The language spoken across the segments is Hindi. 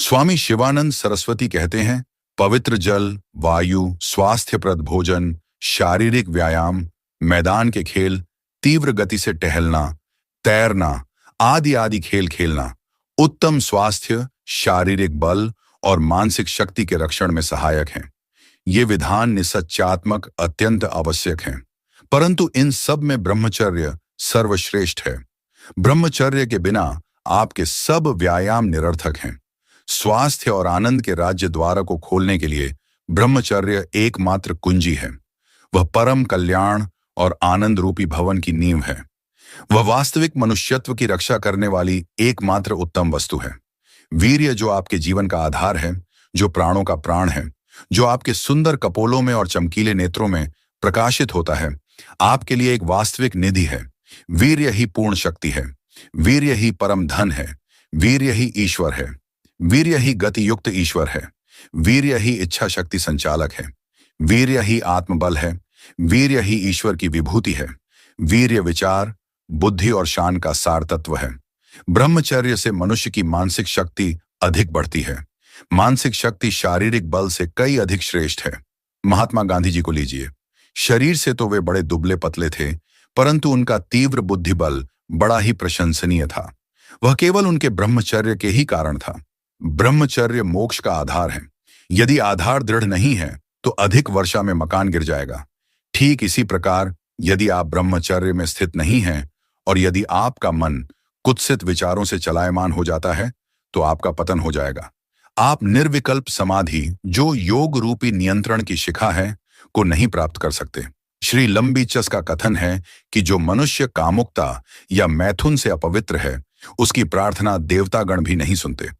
स्वामी शिवानंद सरस्वती कहते हैं, पवित्र जल, वायु, स्वास्थ्यप्रद भोजन, शारीरिक व्यायाम, मैदान के खेल, तीव्र गति से टहलना, तैरना, आदि आदि खेल खेलना उत्तम स्वास्थ्य, शारीरिक बल और मानसिक शक्ति के रक्षण में सहायक हैं। ये विधान निसंचात्मक अत्यंत आवश्यक हैं, परंतु इन सब में ब्रह्मचर्य सर्वश्रेष्ठ है। ब्रह्मचर्य के बिना आपके सब व्यायाम निरर्थक हैं। स्वास्थ्य और आनंद के राज्य द्वार को खोलने के लिए ब्रह्मचर्य एकमात्र कुंजी है। वह परम कल्याण और आनंद रूपी भवन की नींव है। वह वास्तविक मनुष्यत्व की रक्षा करने वाली एकमात्र उत्तम वस्तु है। वीर्य जो आपके जीवन का आधार है, जो प्राणों का प्राण है, जो आपके सुंदर कपोलों में और चमकीले नेत्रों में प्रकाशित होता है, आपके लिए एक वास्तविक निधि है। वीर्य ही पूर्ण शक्ति है, वीर्य ही परम धन है, वीर्य ही ईश्वर है, वीर्य ही गति युक्त ईश्वर है, वीर्य ही इच्छा शक्ति संचालक है, वीर्य ही आत्मबल है, वीर्य ही ईश्वर की विभूति है। वीर्य विचार, बुद्धि और शान का सार तत्व है। ब्रह्मचर्य से मनुष्य की मानसिक शक्ति अधिक बढ़ती है। मानसिक शक्ति शारीरिक बल से कई अधिक श्रेष्ठ है। महात्मा गांधी जी को लीजिए। शरीर से तो वे बड़े दुबले पतले थे, परंतु उनका तीव्र बुद्धि बल बड़ा ही प्रशंसनीय था। वह केवल उनके ब्रह्मचर्य के ही कारण था। ब्रह्मचर्य मोक्ष का आधार है। यदि आधार दृढ़ नहीं है तो अधिक वर्षा में मकान गिर जाएगा। ठीक इसी प्रकार यदि आप ब्रह्मचर्य में स्थित नहीं हैं और यदि आपका मन कुत्सित विचारों से चलायमान हो जाता है तो आपका पतन हो जाएगा। आप निर्विकल्प समाधि, जो योग रूपी नियंत्रण की शिखा है, को नहीं प्राप्त कर सकते। श्री लंबीचस का कथन है कि जो मनुष्य कामुकता या मैथुन से अपवित्र है, उसकी प्रार्थना देवतागण भी नहीं सुनते।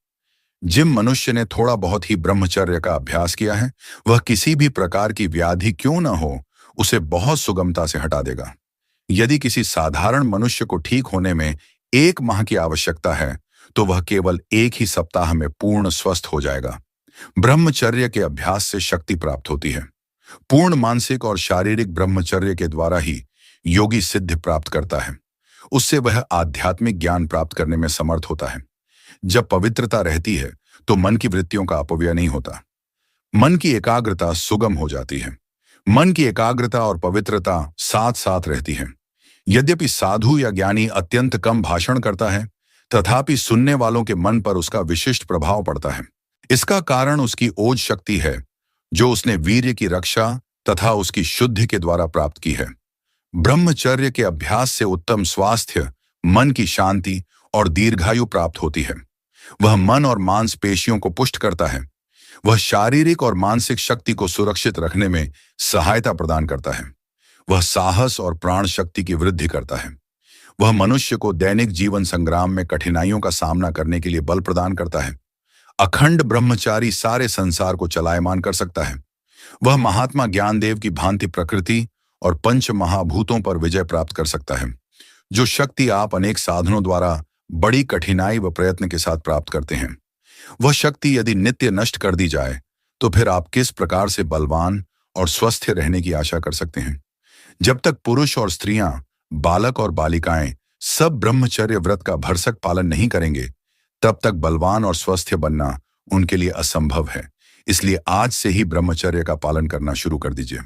जिन मनुष्य ने थोड़ा बहुत ही ब्रह्मचर्य का अभ्यास किया है, वह किसी भी प्रकार की व्याधि क्यों न हो, उसे बहुत सुगमता से हटा देगा। यदि किसी साधारण मनुष्य को ठीक होने में 1 माह की आवश्यकता है, तो वह केवल 1 ही सप्ताह में पूर्ण स्वस्थ हो जाएगा। ब्रह्मचर्य के अभ्यास से शक्ति प्राप्त होती है। पूर्ण मानसिक और शारीरिक ब्रह्मचर्य के द्वारा ही योगी सिद्धि प्राप्त करता है। उससे वह आध्यात्मिक ज्ञान प्राप्त करने में समर्थ होता है। जब पवित्रता रहती है तो मन की वृत्तियों का अपव्यय नहीं होता। मन की एकाग्रता सुगम हो जाती है। मन की एकाग्रता और पवित्रता साथ साथ रहती है। यद्यपि साधु या ज्ञानी अत्यंत कम भाषण करता है, तथापि सुनने वालों के मन पर उसका विशिष्ट प्रभाव पड़ता है। इसका कारण उसकी ओज शक्ति है, जो उसने वीर्य की रक्षा तथा उसकी शुद्धि के द्वारा प्राप्त की है। ब्रह्मचर्य के अभ्यास से उत्तम स्वास्थ्य, मन की शांति और दीर्घायु प्राप्त होती है। वह मन और मांसपेशियों को पुष्ट करता है। वह शारीरिक और मानसिक शक्ति को सुरक्षित रखने में सहायता प्रदान करता है। वह साहस और प्राण शक्ति की वृद्धि करता है। वह मनुष्य को दैनिक जीवन संग्राम में कठिनाइयों का सामना करने के लिए बल प्रदान करता है। अखंड ब्रह्मचारी सारे संसार को चलायमान कर सकता है। वह महात्मा ज्ञानदेव की भांति प्रकृति और पंच महाभूतों पर विजय प्राप्त कर सकता है, जो शक्ति आप अनेक साधनों द्वारा बड़ी कठिनाई व प्रयत्न के साथ प्राप्त करते हैं। वह शक्ति यदि नित्य नष्ट कर दी जाए तो फिर आप किस प्रकार से बलवान और स्वस्थ रहने की आशा कर सकते हैं। जब तक पुरुष और स्त्रियां, बालक और बालिकाएं सब ब्रह्मचर्य व्रत का भरसक पालन नहीं करेंगे, तब तक बलवान और स्वस्थ बनना उनके लिए असंभव है। इसलिए आज से ही ब्रह्मचर्य का पालन करना शुरू कर दीजिए।